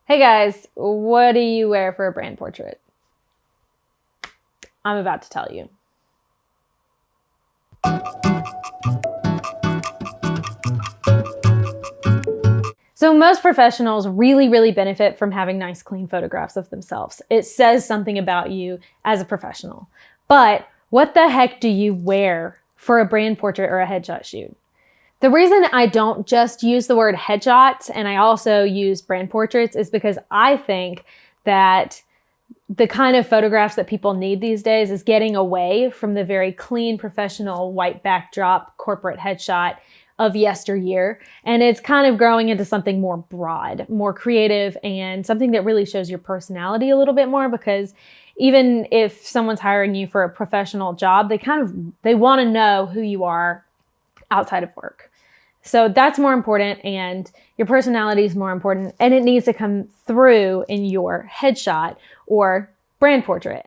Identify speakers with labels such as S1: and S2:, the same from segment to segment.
S1: Hey guys, what do you wear for a brand portrait? I'm about to tell you. So most professionals really benefit from having nice, clean photographs of themselves. It says something about you as a professional. But what the heck do you wear for a brand portrait or a headshot shoot? The reason I don't just use the word headshots and I also use brand portraits is because I think that the kind of photographs that people need these days is getting away from the very clean, professional, white backdrop corporate headshot of yesteryear. And it's kind of growing into something more broad, more creative, and something that really shows your personality a little bit more, because even if someone's hiring you for a professional job, they want to know who you are outside of work. So that's more important, and your personality is more important, and it needs to come through in your headshot or brand portrait.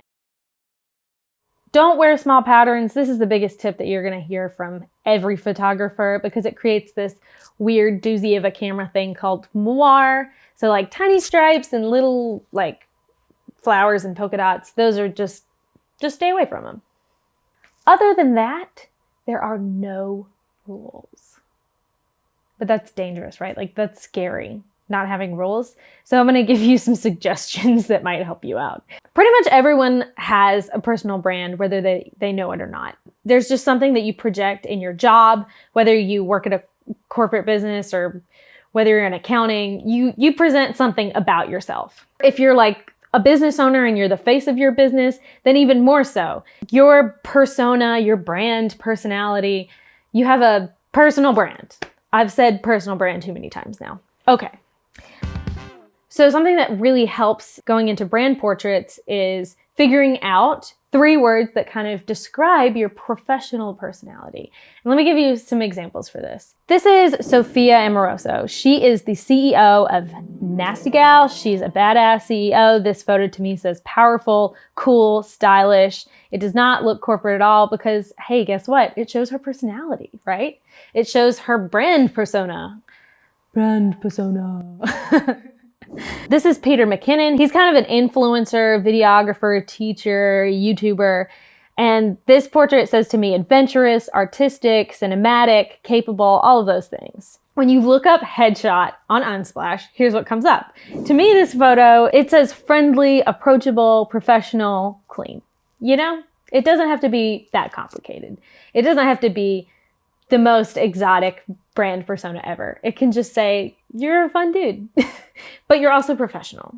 S1: Don't wear small patterns. This is the biggest tip that you're going to hear from every photographer, because it creates this weird doozy of a camera thing called moire. So like tiny stripes and little like flowers and polka dots, those are just stay away from them. Other than that, there are no rules. But that's dangerous, right? Like that's scary, not having rules. So I'm going to give you some suggestions that might help you out. Pretty much everyone has a personal brand, whether they know it or not. There's just something that you project in your job, whether you work at a corporate business or whether you're in accounting, you present something about yourself. If you're like a business owner and you're the face of your business, then even more so. Your persona, your brand personality, you have a personal brand. I've said personal brand too many times now. Okay. So something that really helps going into brand portraits is figuring out 3 words that kind of describe your professional personality. And let me give you some examples for this. This is Sophia Amoroso. She is the CEO of Nasty Gal. She's a badass CEO. This photo to me says powerful, cool, stylish. It does not look corporate at all because, hey, guess what? It shows her personality, right? It shows her brand persona. Brand persona. This is Peter McKinnon. He's kind of an influencer, videographer, teacher, YouTuber. And this portrait says to me adventurous, artistic, cinematic, capable, all of those things. When you look up headshot on Unsplash, here's what comes up. To me, this photo, it says friendly, approachable, professional, clean. You know, it doesn't have to be that complicated. It doesn't have to be the most exotic brand persona ever. It can just say, you're a fun dude, but you're also professional.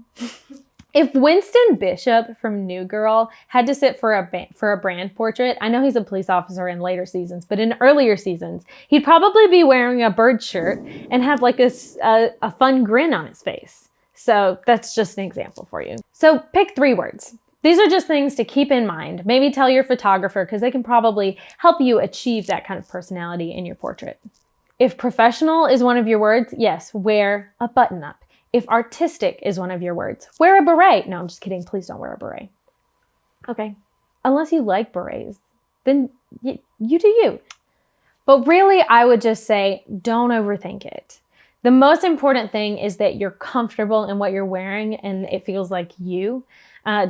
S1: If Winston Bishop from New Girl had to sit for a brand portrait, I know he's a police officer in later seasons, but in earlier seasons, he'd probably be wearing a bird shirt and have like a fun grin on his face. So that's just an example for you. So pick 3 words. These are just things to keep in mind. Maybe tell your photographer because they can probably help you achieve that kind of personality in your portrait. If professional is one of your words, yes, wear a button-up. If artistic is one of your words, wear a beret. No, I'm just kidding. Please don't wear a beret. Okay. Unless you like berets, then you do you. But really, I would just say, don't overthink it. The most important thing is that you're comfortable in what you're wearing and it feels like you.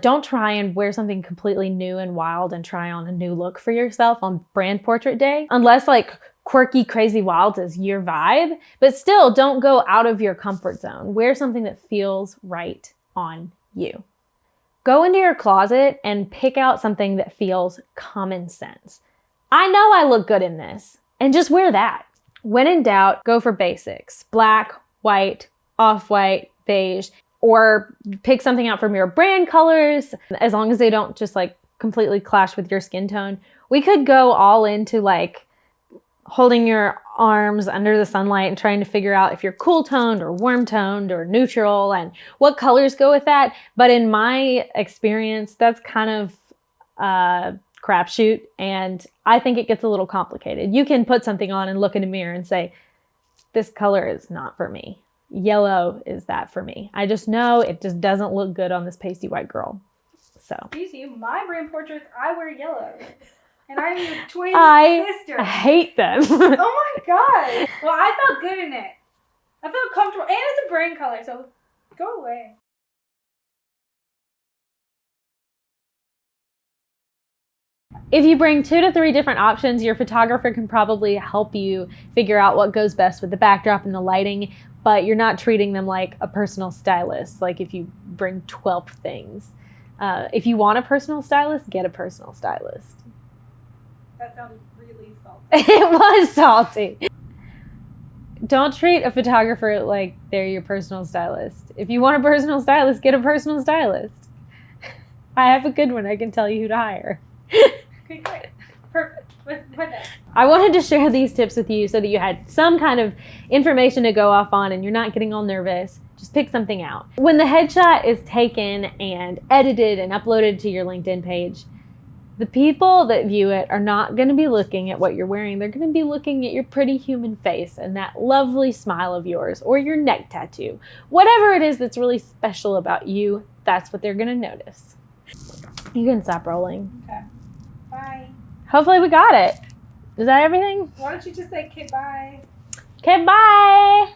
S1: Don't try and wear something completely new and wild and try on a new look for yourself on brand portrait day. Unless like quirky, crazy, wild is your vibe. But still, don't go out of your comfort zone. Wear something that feels right on you. Go into your closet and pick out something that feels common sense. I know I look good in this, and just wear that. When in doubt, go for basics. Black, white, off-white, beige, or pick something out from your brand colors, as long as they don't just like completely clash with your skin tone. We could go all into like holding your arms under the sunlight and trying to figure out if you're cool toned or warm toned or neutral and what colors go with that. But in my experience, that's kind of crapshoot, and I think it gets a little complicated. You can put something on and look in a mirror and say, this color is not for me. Yellow is that for me. I just know it just doesn't look good on this pasty white girl. So.
S2: Excuse you, my brand portraits, I wear yellow. And I'm your twin sister.
S1: I hate them.
S2: Oh my god. Well, I felt good in it. I felt comfortable. And it's a brand color, so Go away.
S1: If you bring 2 to 3 different options, your photographer can probably help you figure out what goes best with the backdrop and the lighting, but you're not treating them like a personal stylist, like if you bring 12 things. If you want a personal stylist, get a personal stylist.
S2: That sounded really salty.
S1: It was salty. Don't treat a photographer like they're your personal stylist. If you want a personal stylist, get a personal stylist. I have a good one. I can tell you who to hire.
S2: Okay, great. Perfect. What next?
S1: I wanted to share these tips with you so that you had some kind of information to go off on and you're not getting all nervous. Just pick something out. When the headshot is taken and edited and uploaded to your LinkedIn page, the people that view it are not going to be looking at what you're wearing. They're going to be looking at your pretty human face and that lovely smile of yours or your neck tattoo. Whatever it is that's really special about you, that's what they're going to notice. You can stop rolling.
S2: Okay. Bye.
S1: Hopefully we got it. Is that everything?
S2: Why don't you just say, okay, bye?
S1: Okay, bye.